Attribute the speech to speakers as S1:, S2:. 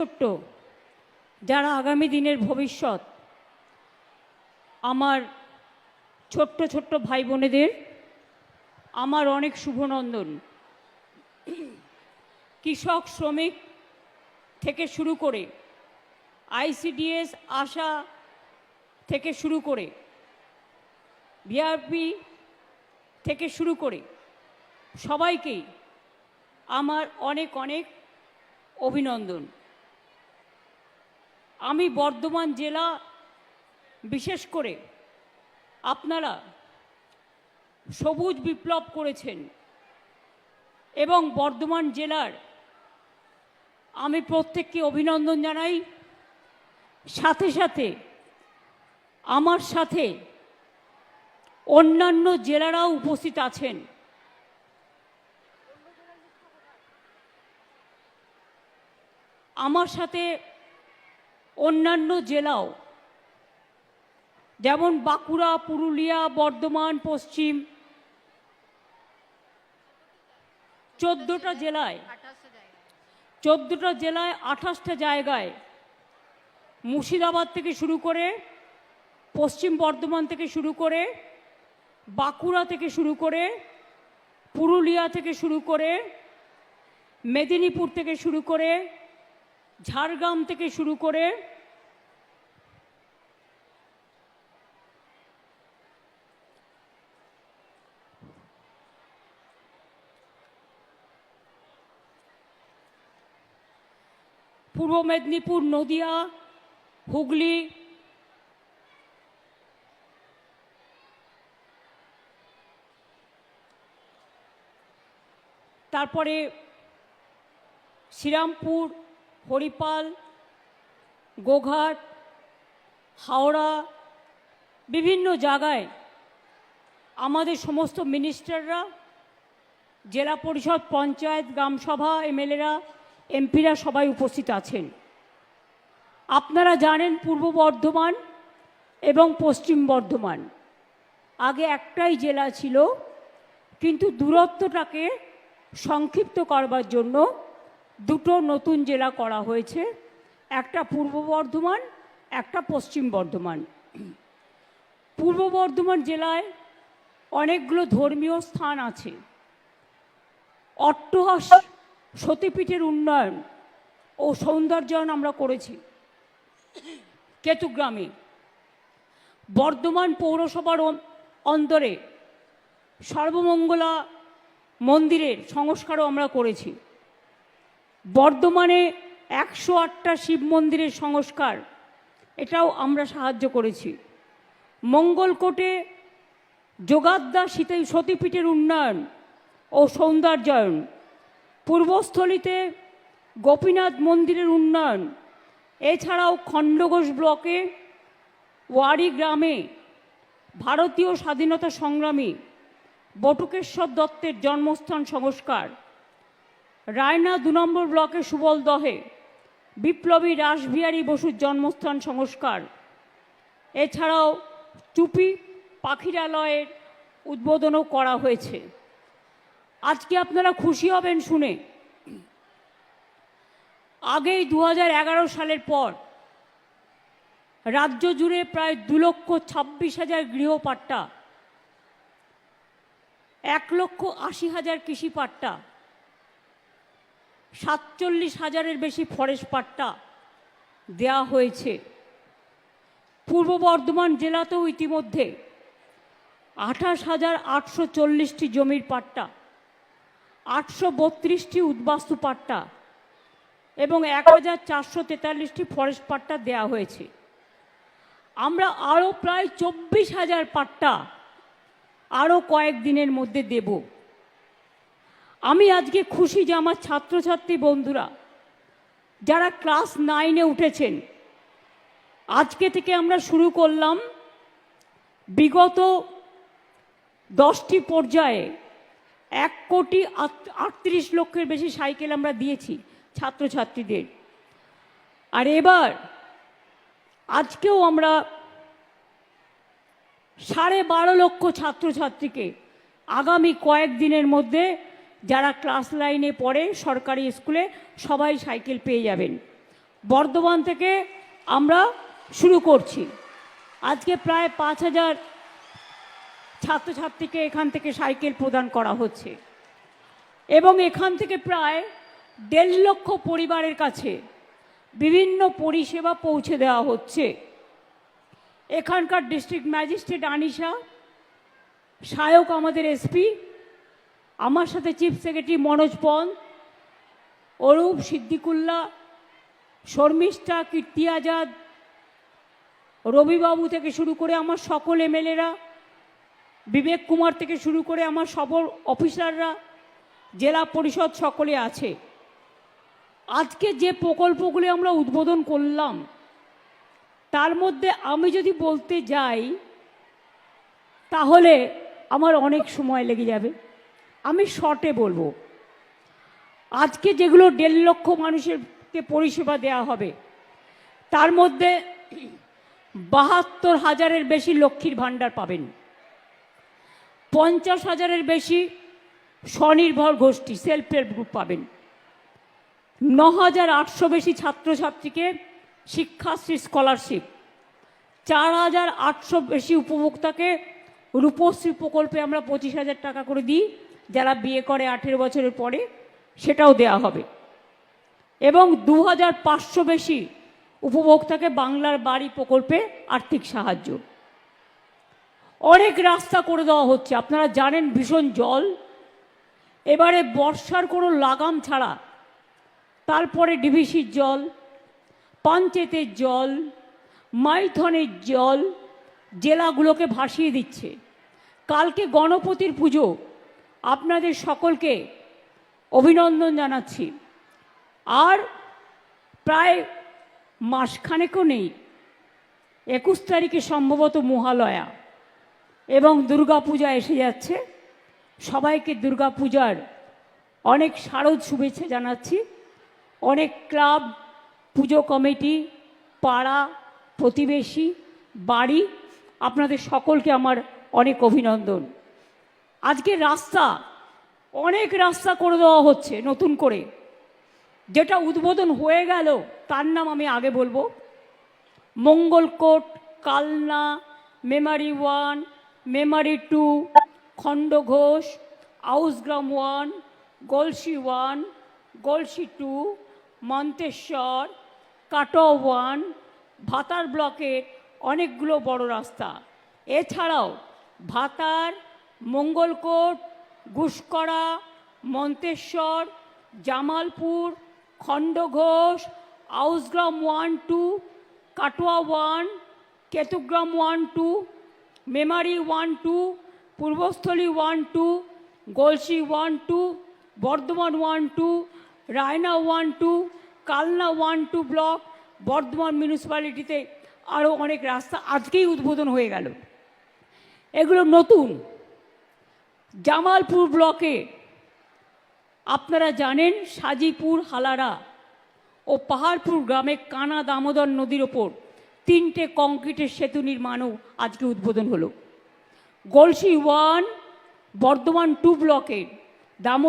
S1: ছোট্ট যারা আগামী দিনের ভবিষ্যৎ, আমার ছোট্ট ছোট্ট ভাই বোনেদের আমার অনেক শুভনন্দন। কৃষক, শ্রমিক থেকে শুরু করে আইসিডিএস, আশা থেকে শুরু করে ভিআরপি থেকে শুরু করে সবাইকেই আমার অনেক অনেক অভিনন্দন। আমি বর্ধমান জেলা, বিশেষ করে আপনারা সবুজ বিপ্লব করেছেন এবং বর্ধমান জেলার আমি প্রত্যেককে অভিনন্দন জানাই। সাথে সাথে আমার সাথে অন্যান্য জেলারাও উপস্থিত আছেন। আমার সাথে অন্যান্য জেলাও, যেমন বাঁকুড়া, পুরুলিয়া, বর্ধমান পশ্চিম, 14টা জেলায় 28টা জায়গায়, মুর্শিদাবাদ থেকে শুরু করে, পশ্চিম বর্ধমান থেকে শুরু করে, বাঁকুড়া থেকে শুরু করে, পুরুলিয়া থেকে শুরু করে, মেদিনীপুর থেকে শুরু করে, ঝাড়গ্রাম থেকে শুরু করে পূর্ব মেদিনীপুর, নদিয়া, হুগলি, তারপরে শ্রীরামপুর, হরিপাল, গোঘাট, হাওড়া, বিভিন্ন জায়গায় আমাদের সমস্ত মিনিস্টাররা, জেলা পরিষদ, পঞ্চায়েত, গ্রামসভা, এমএলএরা, এমপিরা সবাই উপস্থিত আছেন। আপনারা জানেন পূর্ব বর্ধমান এবং পশ্চিম বর্ধমান আগে একটাই জেলা ছিল, কিন্তু দূরত্বটাকে সংক্ষিপ্ত করবার জন্য দুটো নতুন জেলা করা হয়েছে, একটা পূর্ব বর্ধমান, একটা পশ্চিম বর্ধমান। পূর্ব বর্ধমান জেলায় অনেকগুলো ধর্মীয় স্থান আছে। অট্টহাস সতীপীঠের উন্নয়ন ও সৌন্দর্যায়ন আমরা করেছি কেতুগ্রামে। বর্ধমান পৌরসভার অন্দরে সর্বমঙ্গলা মন্দিরের সংস্কারও আমরা করেছি। বর্ধমানে 108টা শিব মন্দিরের সংস্কার, এটাও আমরা সাহায্য করেছি। মঙ্গলকোটে যোগাদ্দা সতীপীঠের উন্নয়ন ও সৌন্দর্যায়ন, পূর্বস্থলীতে গোপীনাথ মন্দিরের উন্নয়ন, এছাড়াও খণ্ডঘোষ ব্লকে ওয়ারি গ্রামে ভারতীয় স্বাধীনতা সংগ্রামী বটুকেশ্বর দত্তের জন্মস্থান সংস্কার, রায়না 2 নম্বর ব্লকে সুবলদহে বিপ্লবী রাসবিহারী বসুর জন্মস্থান সংস্কার, এছাড়াও চুপি পাখিরালয়ের উদ্বোধনও করা হয়েছে। আজকে আপনারা খুশি হবেন শুনে, আগেই 2011 সালের পর রাজ্য জুড়ে প্রায় 2,26,000 গৃহপাট্টা, 1,80,000 কৃষি পাট্টা, 47,000-এর বেশি ফরেস্ট পাট্টা দেওয়া হয়েছে। পূর্ব বর্ধমান জেলাতেও ইতিমধ্যে 28,840টি জমির পাট্টা, 832টি উদ্বাস্তু পাট্টা এবং 1,443টি ফরেস্ট পাট্টা দেওয়া হয়েছে। আমরা আরও প্রায় 24,000 পাট্টা আরও কয়েকদিনের মধ্যে দেব। আমি আজকে খুশি যে আমার ছাত্রছাত্রী বন্ধুরা যারা ক্লাস 9-এ উঠেছেন, আজকে থেকে আমরা শুরু করলাম বিগত 10টি পর্যায়ে 1,38,00,000 বেশি সাইকেল আমরা দিয়েছি ছাত্রছাত্রীদের। আর এবার আজকেও আমরা 12.5 লক্ষ ছাত্রছাত্রীকে আগামী কয়েকদিনের মধ্যে যারা ক্লাস লাইনে পড়ে সরকারি স্কুলে সবাই সাইকেল পেয়ে যাবেন। বর্ধমান থেকে আমরা শুরু করছি। আজকে প্রায় 5,000 ছাত্রছাত্রীকে এখান থেকে সাইকেল প্রদান করা হচ্ছে এবং এখান থেকে প্রায় 1.5 লক্ষ পরিবারের কাছে বিভিন্ন পরিষেবা পৌঁছে দেওয়া হচ্ছে। এখানকার ডিস্ট্রিক্ট ম্যাজিস্ট্রেট আনিশা, সহায়ক আমাদের এসপি, আমার সাথে চিফ সেক্রেটারি মনোজ পন্ত, অরূপ, সিদ্দিকুল্লাহ, শর্মিষ্ঠা, কীর্তি আজাদ, রবিবাবু থেকে শুরু করে আমার সকল এমএলএরা, বিবেক কুমার থেকে শুরু করে আমার সকল অফিসাররা, জেলা পরিষদ সকলে আছে। আজকে যে প্রকল্পগুলি আমরা উদ্বোধন করলাম তার মধ্যে আমি যদি বলতে যাই তাহলে আমার অনেক সময় লেগে যাবে। আমি শর্টে বলবো। আজকে যেগুলো 1.5 লক্ষ মানুষেরকে পরিষেবা দেওয়া হবে তার মধ্যে 72,000-এর বেশি লক্ষ্মীর ভাণ্ডার পাবেন, 50,000-এর বেশি স্বনির্ভর গোষ্ঠী সেলফ হেল্প গ্রুপ পাবেন, 9,800 বেশি ছাত্রছাত্রীকে শিক্ষাশ্রী স্কলারশিপ, 4,800 বেশি উপভোক্তাকে রূপশ্রী প্রকল্পে আমরা 25,000 টাকা করে দিই, যারা বিয়ে করে 18 বছরের পরে সেটাও দেয়া হবে, এবং 2,500 বেশি উপভোক্তাকে বাংলার বাড়ি প্রকল্পে আর্থিক সাহায্য। অনেক রাস্তা করে দেওয়া হচ্ছে। আপনারা জানেন ভীষণ জল, এবারে বর্ষার কোনো লাগাম ছাড়া তারপরে ডিভিসির জল, পঞ্চায়েতের জল, মাইথনের জল জেলাগুলোকে ভাসিয়ে দিচ্ছে। কালকে গণপতির পুজো, আপনাদের সকলকে অভিনন্দন জানাচ্ছি। আর প্রায় মাসখানেকও নেই, 21 তারিখে সম্ভবত মহালয়া এবং দুর্গাপূজা এসে যাচ্ছে। সবাইকে দুর্গাপূজার অনেক শারদ শুভেচ্ছা জানাচ্ছি। অনেক ক্লাব, পুজো কমিটি, পাড়া, প্রতিবেশী, বাড়ি, আপনাদের সকলকে আমার অনেক অভিনন্দন। আজকে রাস্তা, অনেক রাস্তা করে দেওয়া হচ্ছে নতুন করে। যেটা উদ্বোধন হয়ে গেল তার নাম আমি আগে বলবো। মঙ্গলকোট, কালনা, মেমারি 1, মেমারি 2, খণ্ডঘোষ, আউসগ্রাম 1, গলসি 1, গলসি 2, মন্তেশ্বর, কাটোয়া 1, ভাতার ব্লকের অনেকগুলো বড় রাস্তা। এছাড়াও ভাতার, মঙ্গলকোট, ঘুষকরা, মন্তেশ্বর, জামালপুর, খণ্ডঘোষ, আউসগ্রাম 1, 2, কাটোয়া 1, কেতুগ্রাম 1, 2, মেমারি 1, 2, পূর্বস্থলী 1, 2, গলসি 1, 2, বর্ধমান 1, 2, রায়না 1, 2, কালনা 1, 2 ব্লক, বর্ধমান মিউনিসিপ্যালিটিতে আরও অনেক রাস্তা আজকেই উদ্বোধন হয়ে গেল। এগুলো নতুন। জামালপুর ব্লকে আপনারা জানেন সাজিপুর, হালারা ও পাহাড়পুর গ্রামে কানা দামোদর নদীর ওপর 3টে কংক্রিটের সেতু নির্মাণও আজকে উদ্বোধন হলো। গলসি 1, বর্ধমান 2 ব্লকের দামোদর